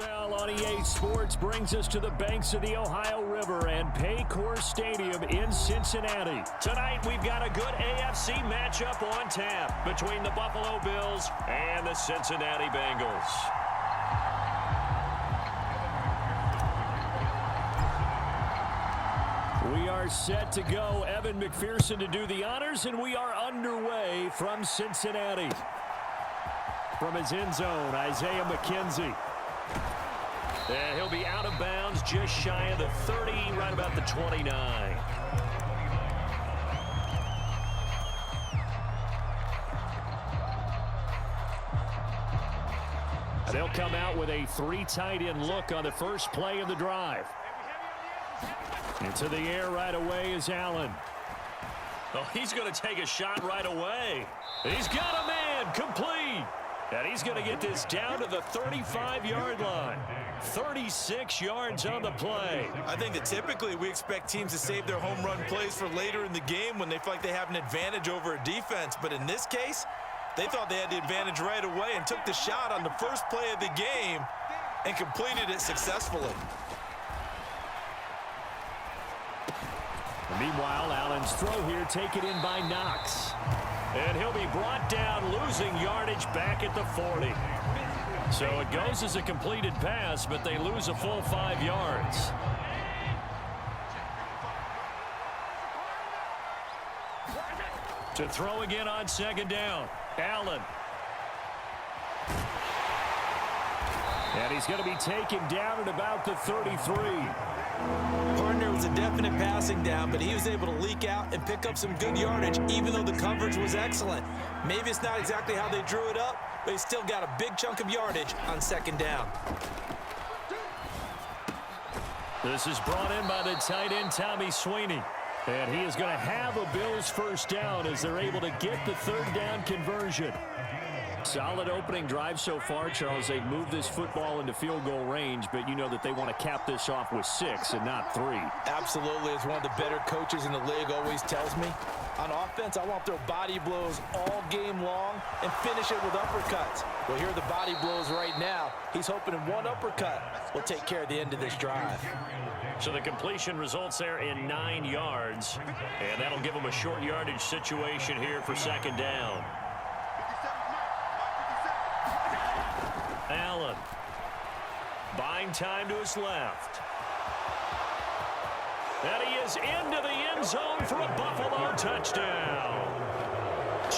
NFL on EA Sports brings us to the banks of the Ohio River and Paycor Stadium in Cincinnati. Tonight, we've got a good AFC matchup on tap between the Buffalo Bills and the Cincinnati Bengals. We are set to go. Evan McPherson to do the honors, and we are underway from Cincinnati. From his end zone, Isaiah McKenzie. And he'll be out of bounds just shy of the 30, right about the 29. They'll come out with a 3 tight end look on the first play of the drive. Into the air right away is Allen. Oh, he's going to take a shot right away. He's got a man, complete. And he's going to get this down to the 35-yard line. 36 yards on the play. I think that typically we expect teams to save their home run plays for later in the game when they feel like they have an advantage over a defense. But in this case, they thought they had the advantage right away and took the shot on the first play of the game and completed it successfully. Meanwhile, Allen's throw here taken in by Knox. And he'll be brought down, losing yardage back at the 40. So it goes as a completed pass, but they lose a full 5 yards. To throw again on second down, Allen. And he's going to be taken down at about the 33. Partner was a definite passing down, but he was able to leak out and pick up some good yardage, even though the coverage was excellent. Maybe it's not exactly how they drew it up, but he still got a big chunk of yardage on second down. This is brought in by the tight end, Tommy Sweeney. And he is going to have a Bills first down as they're able to get the third down conversion. Solid opening drive so far, Charles. They've moved this football into field goal range, but you know that they want to cap this off with 6 and not 3. Absolutely. As one of the better coaches in the league always tells me, on offense, I want their body blows all game long and finish it with uppercuts. Well, here are the body blows right now. He's hoping in one uppercut will take care of the end of this drive. So the completion results there in 9 yards, and that'll give them a short yardage situation here for second down. Allen buying time to his left. And he is into the end zone for a Buffalo touchdown.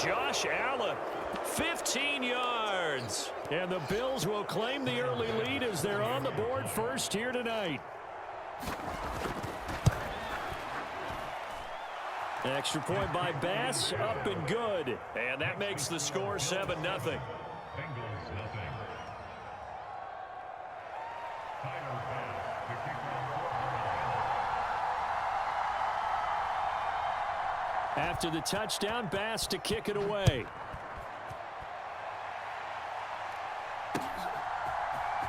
Josh Allen, 15 yards. And the Bills will claim the early lead as they're on the board first here tonight. Extra point by Bass, up and good. And that makes the score 7-0. After the touchdown, Bass to kick it away.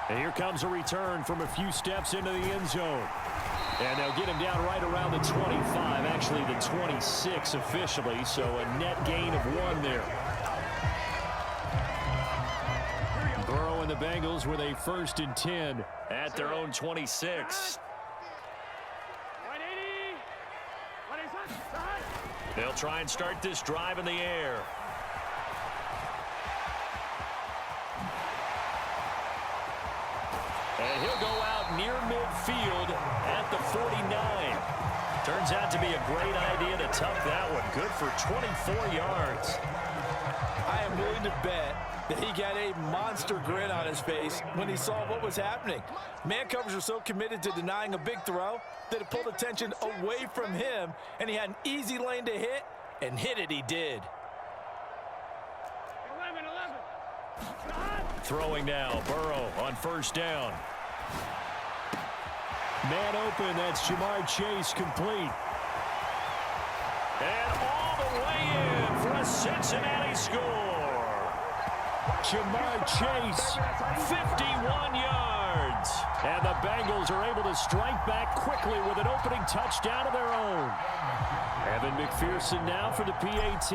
And here comes a return from a few steps into the end zone. And they'll get him down right around the 25, actually the 26 officially, so a net gain of 1 there. Burrow and the Bengals with a 1st and 10 at their own 26. They'll try and start this drive in the air. And he'll go out near midfield at the 49. Turns out to be a great idea to tuck that one. Good for 24 yards. I am willing to bet that he got a monster grin on his face when he saw what was happening. Man covers were so committed to denying a big throw that it pulled attention away from him, and he had an easy lane to hit, and hit it he did. 11. Throwing now, Burrow on first down. Man open, that's Jamar Chase, complete. And all the way in for a Cincinnati score. Jamar Chase, 51 yards. And the Bengals are able to strike back quickly with an opening touchdown of their own. Evan McPherson now for the PAT.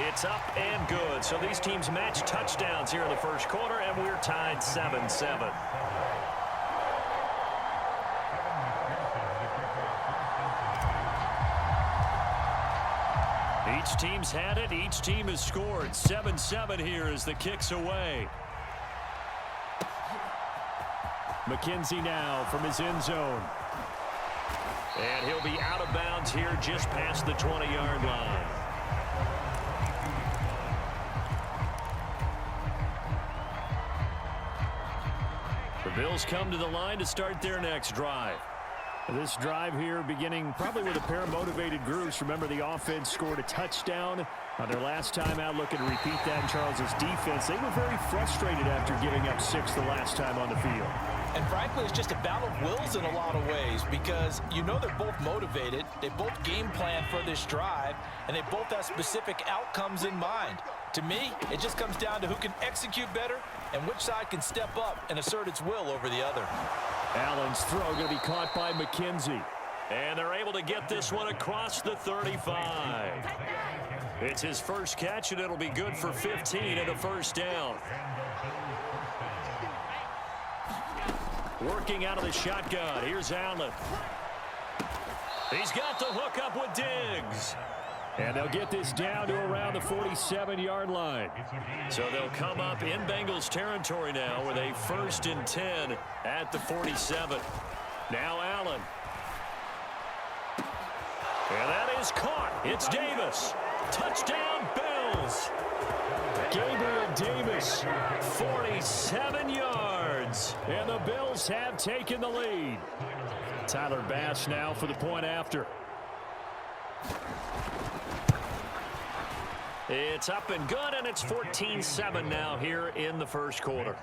It's up and good. So these teams match touchdowns here in the first quarter, and we're tied 7-7. Each team's had it. Each team has scored. 7-7 here as the kick's away. McKenzie now from his end zone. And he'll be out of bounds here just past the 20-yard line. The Bills come to the line to start their next drive. This drive here beginning probably with a pair of motivated groups. Remember, the offense scored a touchdown on their last time out. Looking to repeat that in Charles's defense. They were very frustrated after giving up 6 the last time on the field. And frankly, it's just a battle of wills in a lot of ways because you know they're both motivated. They both game plan for this drive, and they both have specific outcomes in mind. To me, it just comes down to who can execute better and which side can step up and assert its will over the other. Allen's throw going to be caught by McKenzie. And they're able to get this one across the 35. It's his first catch, and it'll be good for 15 and a first down. Working out of the shotgun. Here's Allen. He's got the hook up with Diggs. And they'll get this down to around the 47-yard line. So they'll come up in Bengals territory now with a 1st and 10 at the 47. Now Allen. And that is caught. It's Davis. Touchdown, Bills. Gabriel Davis, 47 yards. And the Bills have taken the lead. Tyler Bass now for the point after. It's up and good, and it's 14-7 now here in the first quarter.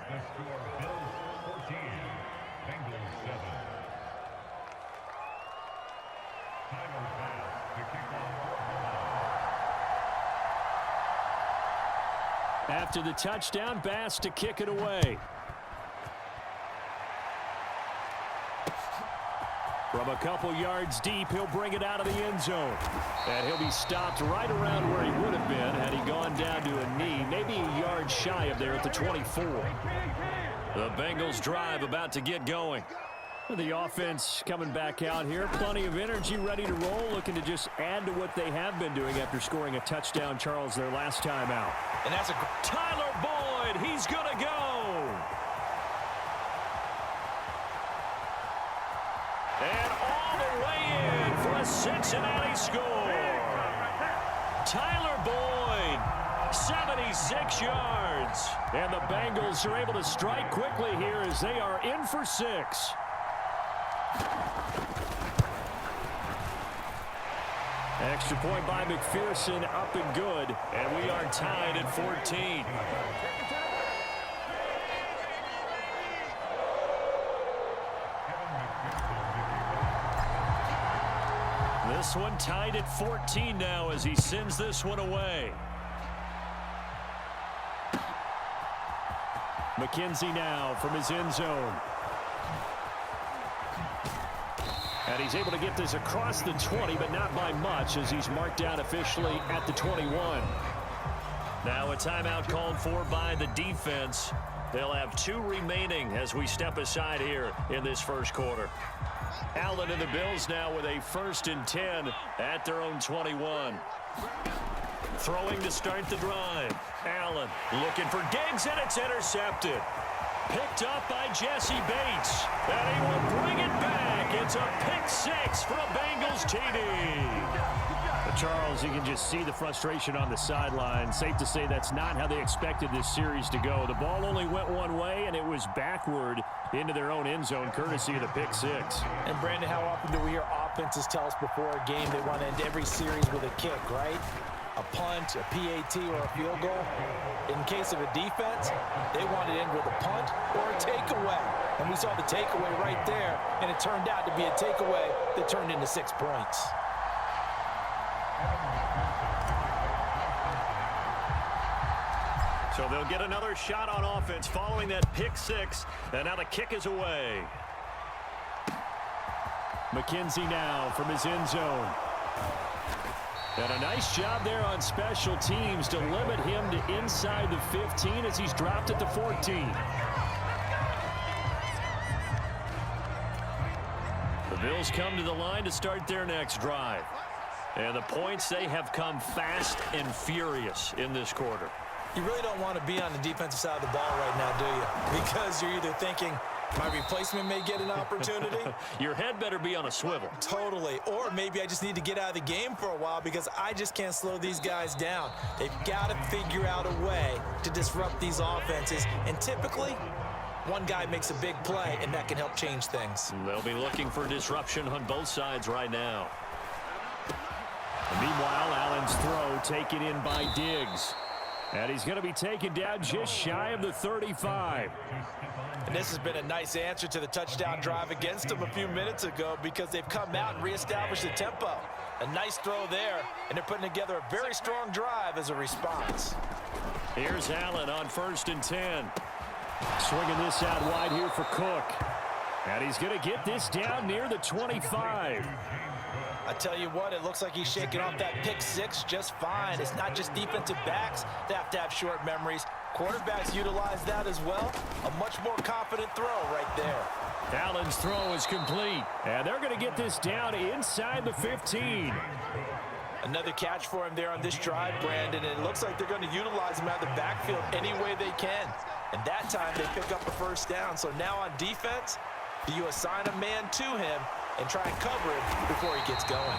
After the touchdown, Bass to kick it away. From a couple yards deep, he'll bring it out of the end zone. And he'll be stopped right around where he would have been had he gone down to a knee, maybe a yard shy of there at the 24. The Bengals drive about to get going. The offense coming back out here. Plenty of energy, ready to roll, looking to just add to what they have been doing after scoring a touchdown, Charles, their last time out. And that's a Tyler Boyd, he's going to go. And all the way in for a Cincinnati score. Tyler Boyd, 76 yards. And the Bengals are able to strike quickly here as they are in for 6. Extra point by McPherson, up and good. And we are tied at 14. This one tied at 14 now as he sends this one away. McKenzie now from his end zone. And he's able to get this across the 20, but not by much as he's marked down officially at the 21. Now a timeout called for by the defense. They'll have 2 remaining as we step aside here in this first quarter. Allen and the Bills now with a 1st and 10 at their own 21. Throwing to start the drive. Allen looking for Diggs, and it's intercepted. Picked up by Jesse Bates. And he will bring it back. It's a pick 6 for a Bengals TD. But Charles, you can just see the frustration on the sideline. Safe to say that's not how they expected this series to go. The ball only went one way, and it was backward into their own end zone, courtesy of the pick 6. And Brandon, how often do we hear offenses tell us before a game they want to end every series with a kick, right? A punt, a PAT, or a field goal. In case of a defense, they want it in with a punt or a takeaway. And we saw the takeaway right there, and it turned out to be a takeaway that turned into 6 points. So they'll get another shot on offense following that pick 6, and now the kick is away. McKenzie now from his end zone. And a nice job there on special teams to limit him to inside the 15 as he's dropped at the 14. The Bills come to the line to start their next drive. And the points, they have come fast and furious in this quarter. You really don't want to be on the defensive side of the ball right now, do you? Because you're either thinking, my replacement may get an opportunity. Your head better be on a swivel. Totally. Or maybe I just need to get out of the game for a while because I just can't slow these guys down. They've got to figure out a way to disrupt these offenses. And typically, one guy makes a big play, and that can help change things. They'll be looking for disruption on both sides right now. And meanwhile, Allen's throw taken in by Diggs. And he's going to be taken down just shy of the 35. And this has been a nice answer to the touchdown drive against them a few minutes ago because they've come out and reestablished the tempo. A nice throw there, and they're putting together a very strong drive as a response. Here's Allen on 1st and 10. Swinging this out wide here for Cook. And he's going to get this down near the 25. I tell you what, it looks like he's shaking off that pick six just fine. It's not just defensive backs that have to have short memories. Quarterbacks utilize that as well. A much more confident throw right there. Allen's throw is complete. And they're going to get this down inside the 15. Another catch for him there on this drive, Brandon. And it looks like they're going to utilize him out of the backfield any way they can. And that time they pick up a first down. So now on defense, do you assign a man to him and try and cover him before he gets going?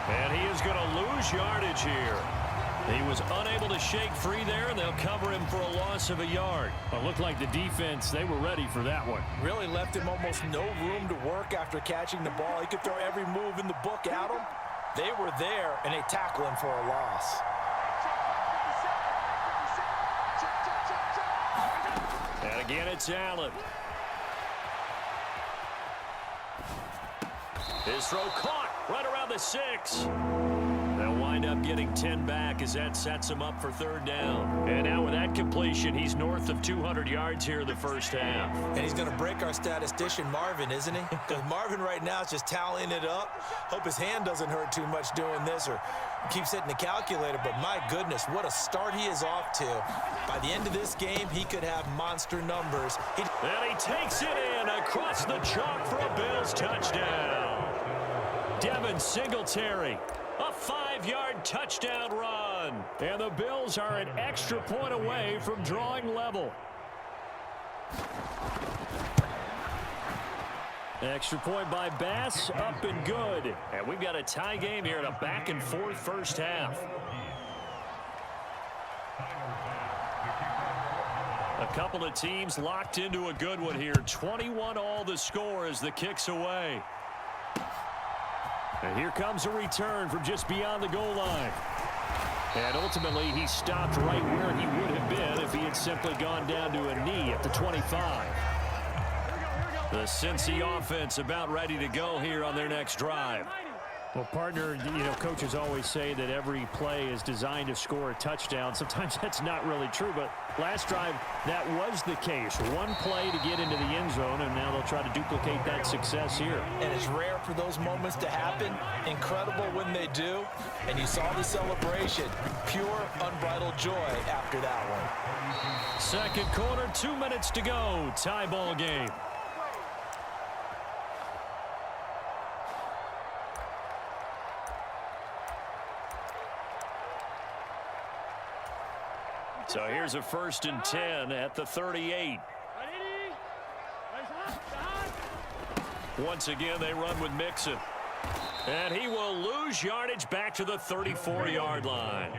And he is going to lose yardage here. He was unable to shake free there, and they'll cover him for a loss of a yard. It looked like the defense, they were ready for that one. Really left him almost no room to work after catching the ball. He could throw every move in the book at him. They were there, and they tackle him for a loss. And again, it's Allen. His throw caught right around the 6. They'll wind up getting 10 back as that sets him up for 3rd down. And now with that completion, he's north of 200 yards here in the first half. And he's going to break our statistician Marvin, isn't he? Because Marvin right now is just tallying it up. Hope his hand doesn't hurt too much doing this or keeps hitting the calculator. But my goodness, what a start he is off to. By the end of this game, he could have monster numbers. And he takes it in across the chalk for a Bills touchdown. Devin Singletary, a 5-yard touchdown run. And the Bills are an extra point away from drawing level. Extra point by Bass, up and good. And we've got a tie game here in a back-and-forth first half. A couple of teams locked into a good one here. 21 all the score as the kick's away. And here comes a return from just beyond the goal line. And ultimately, he stopped right where he would have been if he had simply gone down to a knee at the 25. The Cincy offense about ready to go here on their next drive. Well, partner, you know, coaches always say that every play is designed to score a touchdown. Sometimes that's not really true, but last drive, that was the case. One play to get into the end zone, and now they'll try to duplicate that success here. And it's rare for those moments to happen. Incredible when they do. And you saw the celebration. Pure, unbridled joy after that one. Second quarter, 2 minutes to go. Tie ball game. So here's a 1st and 10 at the 38. Once again, they run with Mixon. And he will lose yardage back to the 34-yard line.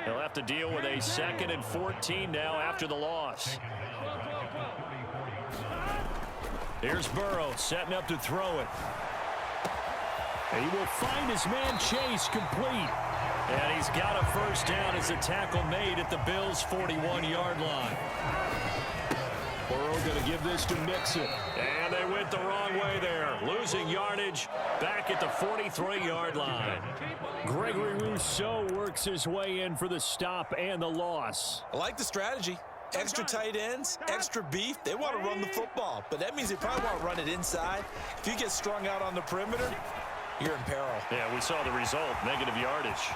He'll have to deal with a 2nd and 14 now after the loss. Here's Burrow setting up to throw it. And he will find his man Chase complete. And he's got a first down as a tackle made at the Bills' 41-yard line. Burrow going to give this to Mixon. And they went the wrong way there. Losing yardage back at the 43-yard line. Gregory Rousseau works his way in for the stop and the loss. I like the strategy. Extra tight ends, extra beef. They want to run the football, but that means they probably want to run it inside. If you get strung out on the perimeter, you're in peril. Yeah, we saw the result, negative yardage.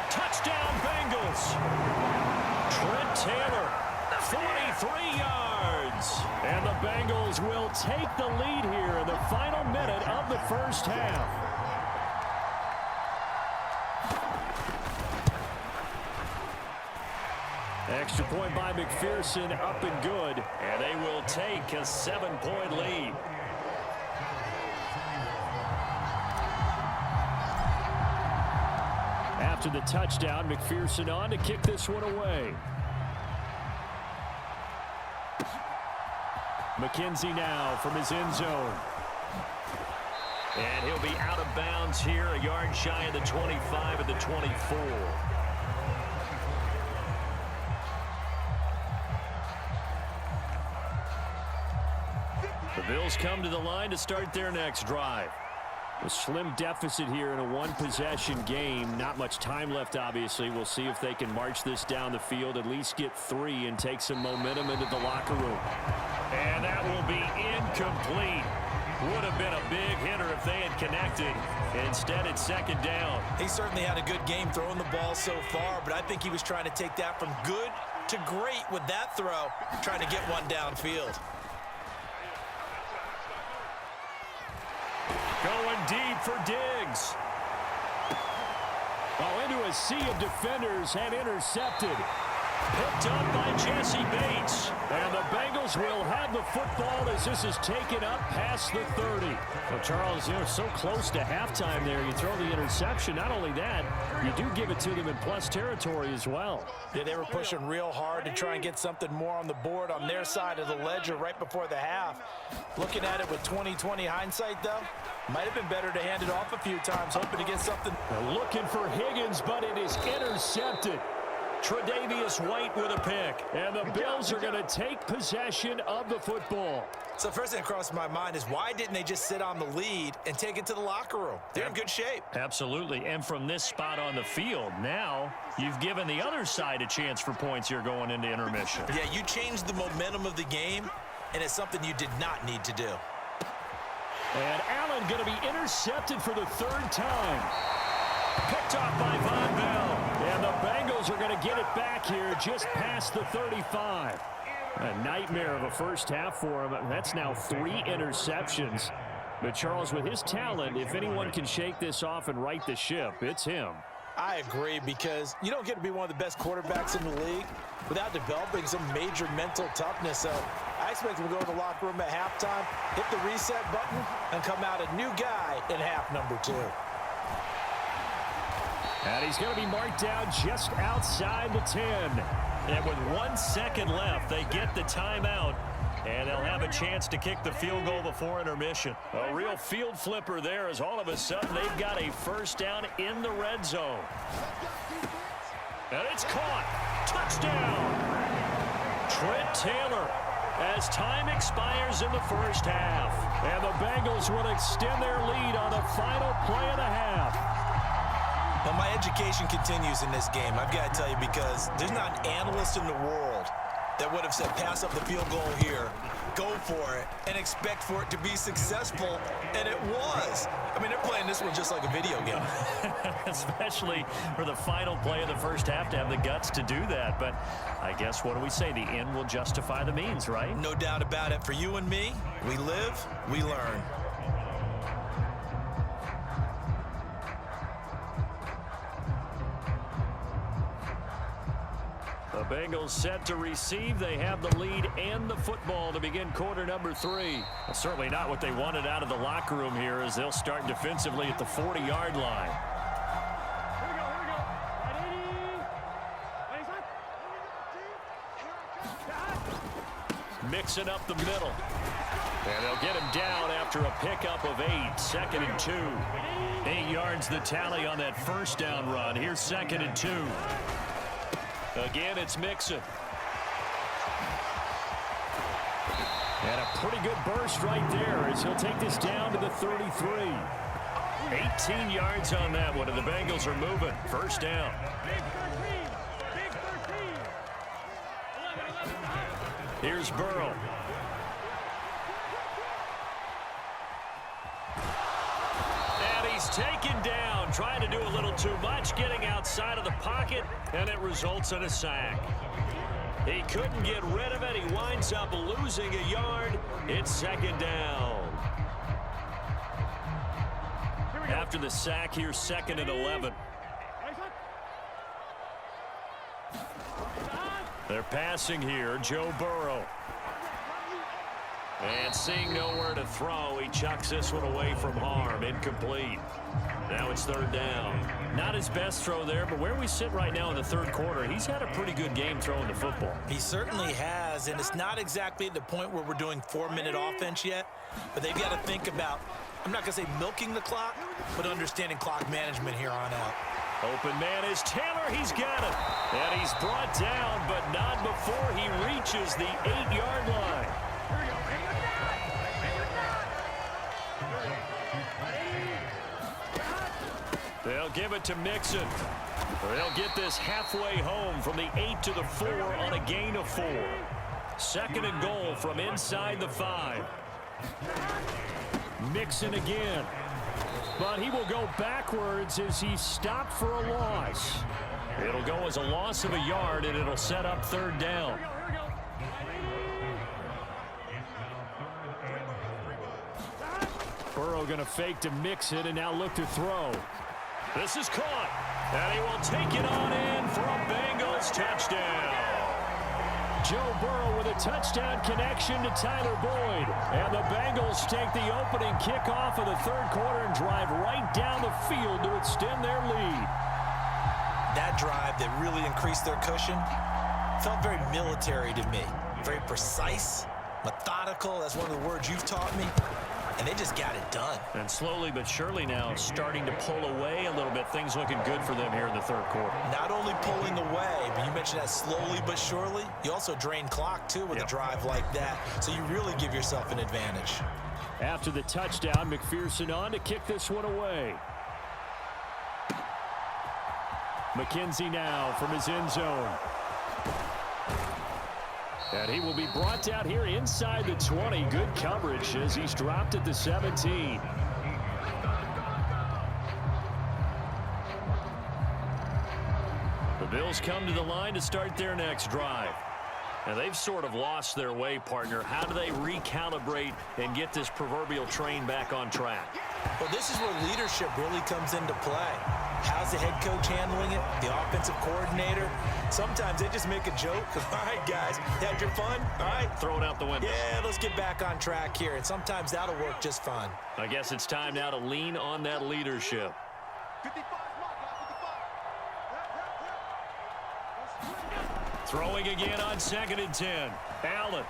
Touchdown, Bengals. Trent Taylor, 43 yards. And the Bengals will take the lead here in the final minute of the first half. Extra point by McPherson, up and good. And they will take a 7-point lead. After the touchdown, McPherson on to kick this one away. McKenzie now from his end zone. And he'll be out of bounds here, a yard shy of the 25 of the 24. The Bills come to the line to start their next drive. A slim deficit here in a one-possession game. Not much time left, obviously. We'll see if they can march this down the field, at least get 3 and take some momentum into the locker room. And that will be incomplete. Would have been a big hitter if they had connected. Instead, it's second down. He certainly had a good game throwing the ball so far, but I think he was trying to take that from good to great with that throw, trying to get one downfield. Going deep for Diggs. Oh, into a sea of defenders and intercepted. Picked up by Jesse Bates. And the Bengals will have the football as this is taken up past the 30. Well, Charles, you're so close to halftime there. You throw the interception. Not only that, you do give it to them in plus territory as well. Yeah, they were pushing real hard to try and get something more on the board on their side of the ledger right before the half. Looking at it with 20/20 hindsight, though, might have been better to hand it off a few times, hoping to get something. They're looking for Higgins, but it is intercepted. Tre'Davious White with a pick. And the Bills are going to take possession of the football. So first thing that crossed my mind is why didn't they just sit on the lead and take it to the locker room? They're in good shape. Absolutely. And from this spot on the field, now you've given the other side a chance for points here going into intermission. Yeah, you changed the momentum of the game, and it's something you did not need to do. And Allen going to be intercepted for the 3rd time. Picked off by Von Bell. And the Bengals are going to get it back here just past the 35. A nightmare of a first half for him. That's now 3 interceptions. But Charles, with his talent, if anyone can shake this off and right the ship, it's him. I agree, because you don't get to be one of the best quarterbacks in the league without developing some major mental toughness. So I expect him to go to the locker room at halftime, hit the reset button, and come out a new guy in half number 2. And he's going to be marked down just outside the 10. And with 1 second left, they get the timeout. And they'll have a chance to kick the field goal before intermission. A real field flipper there, as all of a sudden they've got a first down in the red zone. And it's caught. Touchdown. Trent Taylor, as time expires in the first half. And the Bengals will extend their lead on the final play of the half. Well, my education continues in this game, I've got to tell you, because there's not an analyst in the world that would have said pass up the field goal here, go for it, and expect for it to be successful, and it was. I mean, they're playing this one just like a video game. Especially for the final play of the first half to have the guts to do that. But I guess, what do we say? The end will justify the means, right? No doubt about it. For you and me, we live, we learn. The Bengals set to receive. They have the lead and the football to begin quarter number 3. Well, certainly not what they wanted out of the locker room here, as they'll start defensively at the 40-yard line. Mixing up the middle. And they'll get him down after a pickup of 8. 2nd and 2. 8 yards the tally on that first down run. Here's 2nd and 2. Again, it's Mixon. And a pretty good burst right there as he'll take this down to the 33. 18 yards on that one, and the Bengals are moving. First down. Here's Burrow. He's taken down, trying to do a little too much, getting outside of the pocket, and it results in a sack. He couldn't get rid of it. He winds up losing a yard. It's second down. After the sack here, 2nd and 11. They're passing here, Joe Burrow. And seeing nowhere to throw, he chucks this one away from harm. Incomplete. Now it's 3rd down. Not his best throw there, but where we sit right now in the 3rd quarter, he's had a pretty good game throwing the football. He certainly has, and it's not exactly the point where we're doing 4-minute offense yet, but they've got to think about, I'm not going to say milking the clock, but understanding clock management here on out. Open man is Taylor. He's got it. And he's brought down, but not before he reaches the 8-yard line. They'll give it to Mixon. They'll get this halfway home from the 8 to the 4 on a gain of 4. 2nd and goal from inside the 5. Mixon again. But he will go backwards as he stopped for a loss. It'll go as a loss of a yard, and it'll set up 3rd down. Burrow going to fake to Mixon and now look to throw. This is caught, and he will take it on in for a Bengals touchdown. Joe Burrow with a touchdown connection to Tyler Boyd. And the Bengals take the opening kickoff of the 3rd quarter and drive right down the field to extend their lead. That drive that really increased their cushion felt very military to me. Very precise, methodical. That's one of the words you've taught me. And they just got it done. And slowly but surely now starting to pull away a little bit. Things looking good for them here in the 3rd quarter. Not only pulling away, but you mentioned that slowly but surely. You also drain clock, too, with a drive like that. So you really give yourself an advantage. After the touchdown, McPherson on to kick this one away. McKenzie now from his end zone. And he will be brought down here inside the 20. Good coverage as he's dropped at the 17. The Bills come to the line to start their next drive. And they've sort of lost their way, partner. How do they recalibrate and get this proverbial train back on track? Well, this is where leadership really comes into play. How's the head coach handling it? The offensive coordinator? Sometimes they just make a joke. All right, guys, had your fun? All right. Throw it out the window. Yeah, let's get back on track here. And sometimes that'll work just fine. I guess it's time now to lean on that leadership. Throwing again on 2nd and 10. Allen.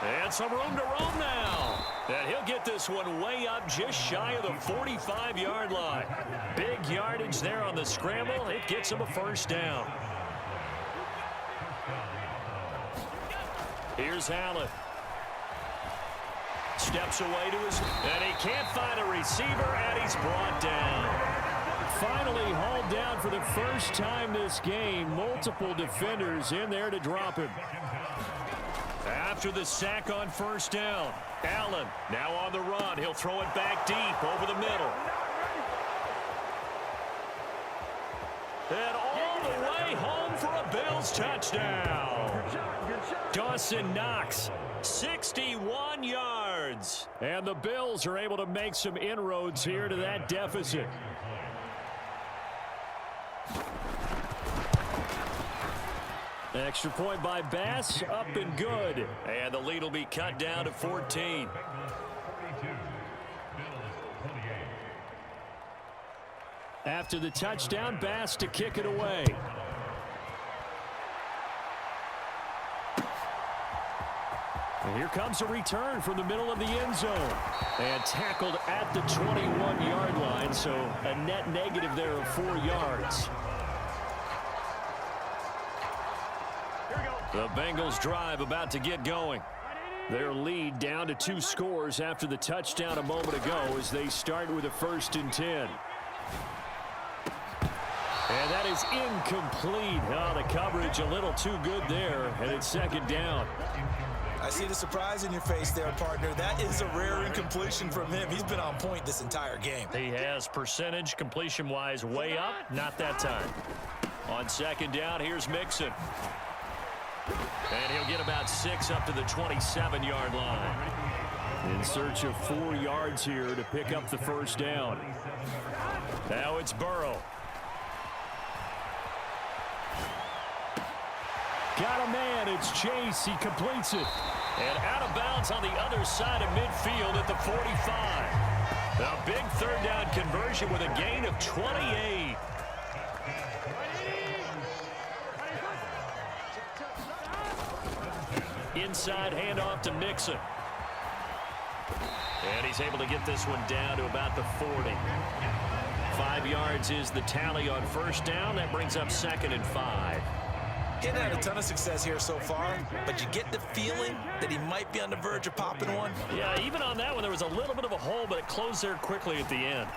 And some room to roam now. And he'll get this one way up just shy of the 45-yard line. Big yardage there on the scramble. It gets him a 1st down. Here's Allen. Steps away to his, and he can't find a receiver, and he's brought down. Finally hauled down for the first time this game. Multiple defenders in there to drop him. After the sack on 1st down, Allen now on the run. He'll throw it back deep over the middle. And all the way home for a Bills touchdown. Dawson Knox, 61 yards. And the Bills are able to make some inroads here to that deficit. Extra point by Bass, up and good. And the lead will be cut down to 14. After the touchdown, Bass to kick it away. And here comes a return from the middle of the end zone. And tackled at the 21-yard line, so a net negative there of 4 yards. The Bengals drive about to get going. Their lead down to 2 scores after the touchdown a moment ago as they start with a 1st and 10. And that is incomplete. Oh, the coverage a little too good there, and it's 2nd down. I see the surprise in your face there, partner. That is a rare incompletion from him. He's been on point this entire game. He has percentage completion-wise way up. Not that time. On second down, here's Mixon. And he'll get about 6 up to the 27-yard line. In search of 4 yards here to pick up the first down. Now it's Burrow. Got a man. It's Chase. He completes it. And out of bounds on the other side of midfield at the 45. A big third down conversion with a gain of 28. Inside handoff to Mixon. And he's able to get this one down to about the 40. 5 yards is the tally on first down. That brings up 2nd and 5. Getting had a ton of success here so far, but you get the feeling that he might be on the verge of popping one. Yeah, even on that one, there was a little bit of a hole, but it closed there quickly at the end.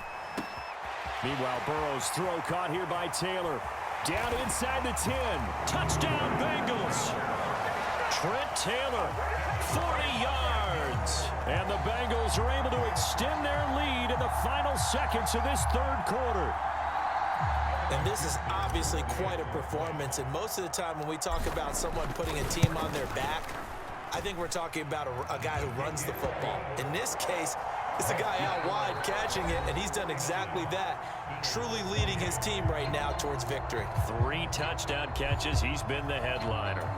Meanwhile, Burrow's throw caught here by Taylor. Down inside the 10. Touchdown, Bengals. Trent Taylor, 40 yards. And the Bengals are able to extend their lead in the final seconds of this third quarter. And this is obviously quite a performance. And most of the time when we talk about someone putting a team on their back, I think we're talking about a guy who runs the football. In this case, it's a guy out wide catching it, and he's done exactly that, truly leading his team right now towards victory. 3 touchdown catches. He's been the headliner.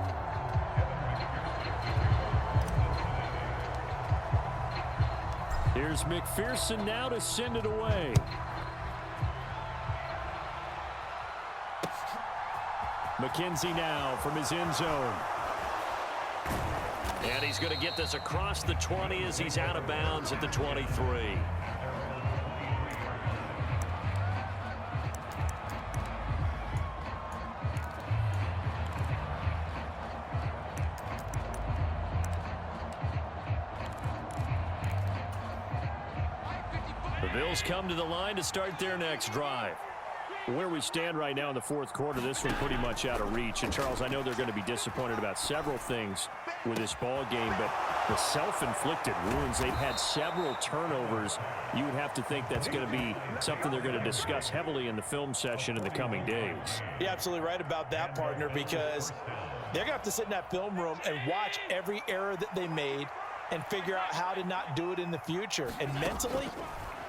Here's McPherson now to send it away. McKenzie now from his end zone. And he's going to get this across the 20 as he's out of bounds at the 23. The Bills come to the line to start their next drive. Where we stand right now in the fourth quarter, this one pretty much out of reach. And, Charles, I know they're going to be disappointed about several things with this ball game, but the self-inflicted wounds, they've had several turnovers. You would have to think that's going to be something they're going to discuss heavily in the film session in the coming days. You're absolutely right about that, partner, because they're going to have to sit in that film room and watch every error that they made and figure out how to not do it in the future. And mentally,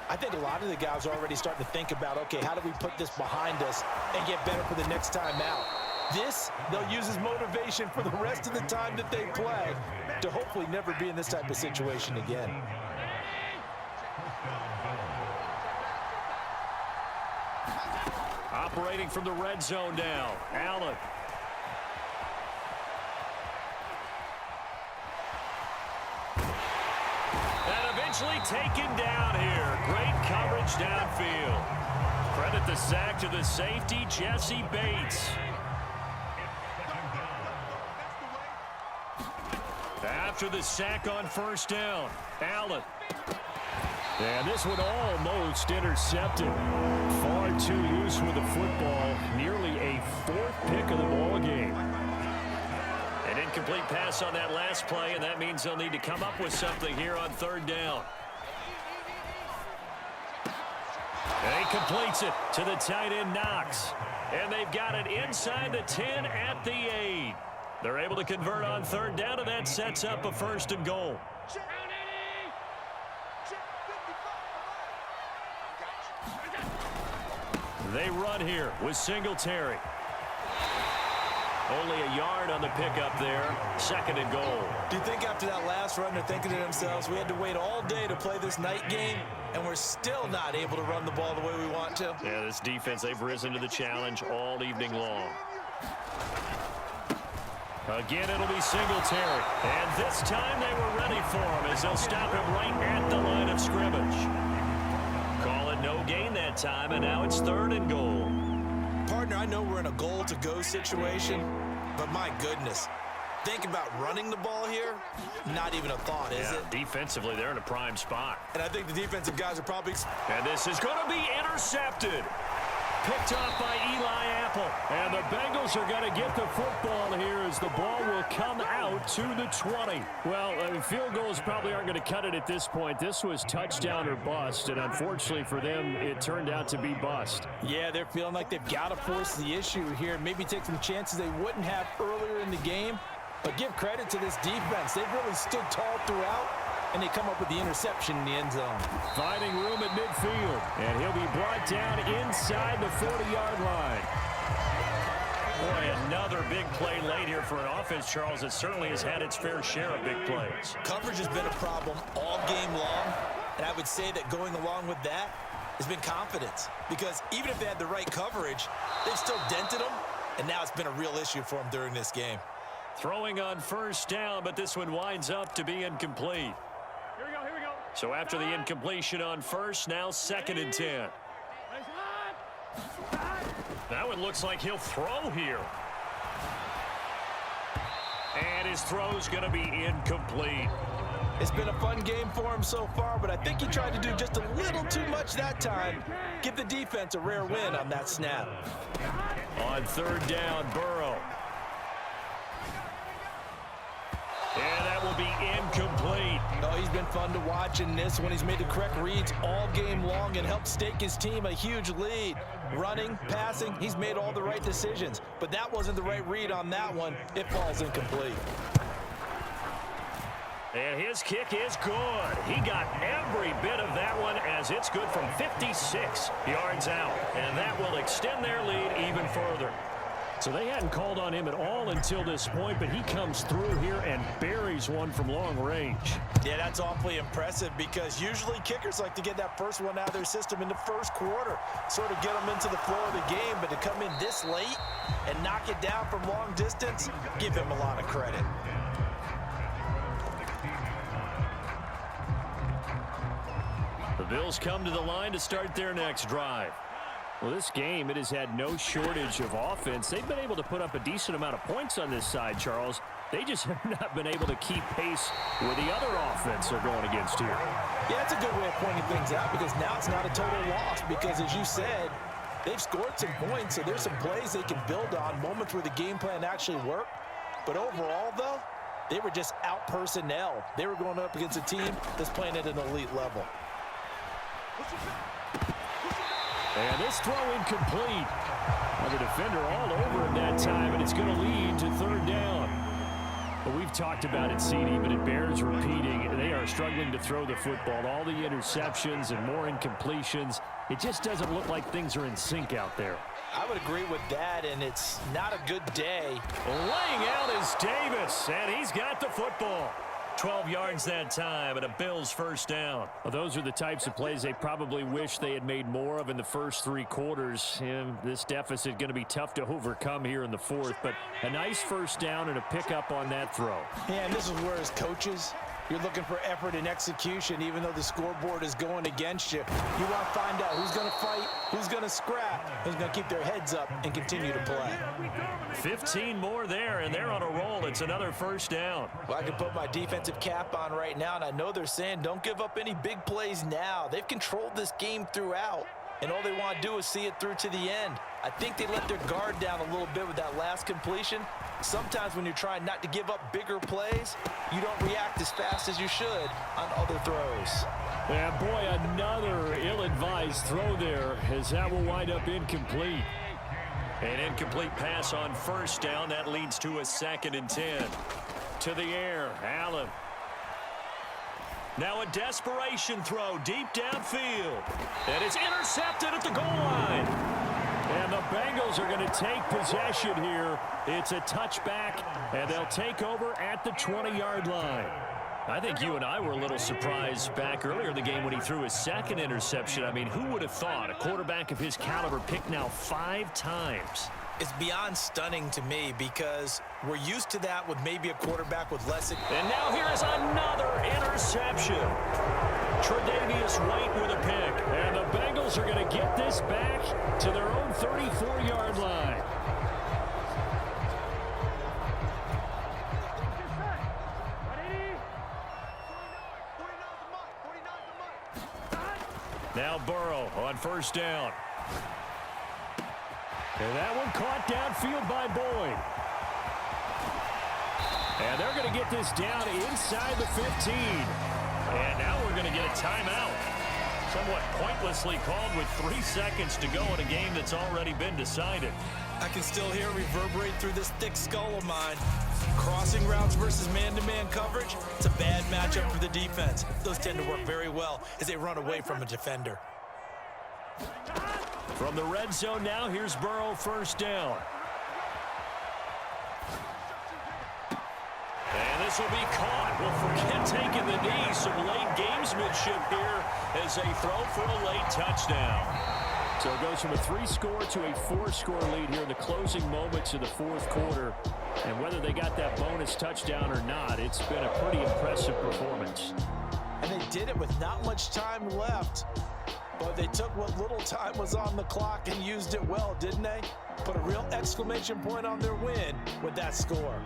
I think a lot of the guys are already starting to think about, okay, how do we put this behind us and get better for the next time out? This, they'll use as motivation for the rest of the time that they play to hopefully never be in this type of situation again. Operating from the red zone now, Allen. Eventually taken down here. Great coverage downfield. Credit the sack to the safety, Jesse Bates. After the sack on first down, Allen. And this one almost intercepted. Far too loose with the football. Nearly a 4th pick of the ball game. An incomplete pass on that last play, and that means they'll need to come up with something here on third down. And he completes it to the tight end, Knox. And they've got it inside the 10 at the 8. They're able to convert on third down, and that sets up a 1st and goal. They run here with Singletary. Only a yard on the pickup there. 2nd and goal. Do you think after that last run they're thinking to themselves, we had to wait all day to play this night game, and we're still not able to run the ball the way we want to? Yeah, this defense, they've risen to the challenge all evening long. Again, it'll be Singletary. And this time they were ready for him as they'll stop him right at the line of scrimmage. Call it no gain that time, and now it's 3rd and goal. Partner, I know we're in a goal-to-go situation, but my goodness, think about running the ball here, not even a thought, is it? Defensively, they're in a prime spot. And I think the defensive guys are probably... And this is going to be intercepted. picked off by Eli Apple. And the Bengals are going to get the football here as the ball will come out to the 20. Well, field goals probably aren't going to cut it at this point. This was touchdown or bust, and unfortunately for them, it turned out to be bust. Yeah, they're feeling like they've got to force the issue here. Maybe take some chances they wouldn't have earlier in the game. But give credit to this defense. They've really stood tall throughout, and they come up with the interception in the end zone. Finding room at midfield, and he'll be brought down inside the 40-yard line. Boy, another big play late here for an offense, Charles, that certainly has had its fair share of big plays. Coverage has been a problem all game long, and I would say that going along with that has been confidence. Because even if they had the right coverage, they've still dented them, and now it's been a real issue for them during this game. Throwing on first down, but this one winds up to be incomplete. Here we go. So after the incompletion on first, now 2nd and 10. That one looks like he'll throw here. And his throw's going to be incomplete. It's been a fun game for him so far, but I think he tried to do just a little too much that time. Give the defense a rare win on that snap. On 3rd down, Burrow. And that will be incomplete. Oh, he's been fun to watch in this one. He's made the correct reads all game long and helped stake his team a huge lead. Running, passing, he's made all the right decisions. But that wasn't the right read on that one. It falls incomplete. And his kick is good. He got every bit of that one as it's good from 56 yards out. And that will extend their lead even further. So they hadn't called on him at all until this point, but he comes through here and buries one from long range. Yeah, that's awfully impressive because usually kickers like to get that first one out of their system in the first quarter, sort of get them into the flow of the game, but to come in this late and knock it down from long distance, give him a lot of credit. The Bills come to the line to start their next drive. Well, this game, it has had no shortage of offense. They've been able to put up a decent amount of points on this side, Charles. They just have not been able to keep pace with the other offense they're going against here. Yeah, that's a good way of pointing things out because now it's not a total loss because, as you said, they've scored some points, so there's some plays they can build on, moments where the game plan actually worked. But overall, though, they were just out-personnel. They were going up against a team that's playing at an elite level. And this throw incomplete. Well, the defender all over him that time, and it's going to lead to 3rd down. Well, we've talked about it, CD, but it bears repeating. They are struggling to throw the football. All the interceptions and more incompletions. It just doesn't look like things are in sync out there. I would agree with that, and it's not a good day. Laying out is Davis, and he's got the football. 12 yards that time, and a Bills first down. Well, those are the types of plays they probably wish they had made more of in the first 3 quarters. And this deficit going to be tough to overcome here in the 4th, but a nice first down and a pickup on that throw. Yeah, and this is where, as coaches, you're looking for effort and execution, even though the scoreboard is going against you. You want to find out who's going to fight, who's going to scrap, who's going to keep their heads up and continue to play. 15 more there, and they're on a roll. It's another first down. Well, I can put my defensive cap on right now, and I know they're saying don't give up any big plays now. They've controlled this game throughout, and all they want to do is see it through to the end. I think they let their guard down a little bit with that last completion. Sometimes when you're trying not to give up bigger plays, you don't react as fast as you should on other throws. Yeah, boy, another ill-advised throw there as that will wind up incomplete. An incomplete pass on first down. That leads to a 2nd and 10. To the air, Allen. Now a desperation throw deep downfield. And it's intercepted at the goal line. And the Bengals are going to take possession here. It's a touchback, and they'll take over at the 20-yard line. I think you and I were a little surprised back earlier in the game when he threw his 2nd interception. I mean, who would have thought a quarterback of his caliber picked now 5 times? It's beyond stunning to me because we're used to that with maybe a quarterback with less. And now here is another interception. Tre'Davious White with a pick. And the Bengals are going to get this back to their own 34-yard line. Now Burrow on first down. And that one caught downfield by Boyd. And they're going to get this down inside the 15. And now we're going to get a timeout. Somewhat pointlessly called with 3 seconds to go in a game that's already been decided. I can still hear it reverberate through this thick skull of mine. Crossing routes versus man-to-man coverage, it's a bad matchup for the defense. Those tend to work very well as they run away from a defender. From the red zone now, here's Burrow, first down. And this will be caught. Well, forget taking the knee. Some late gamesmanship here as they throw for a late touchdown. So it goes from a 3-score to a 4-score lead here in the closing moments of the fourth quarter. And whether they got that bonus touchdown or not, it's been a pretty impressive performance. And they did it with not much time left. But they took what little time was on the clock and used it well, didn't they? Put a real exclamation point on their win with that score.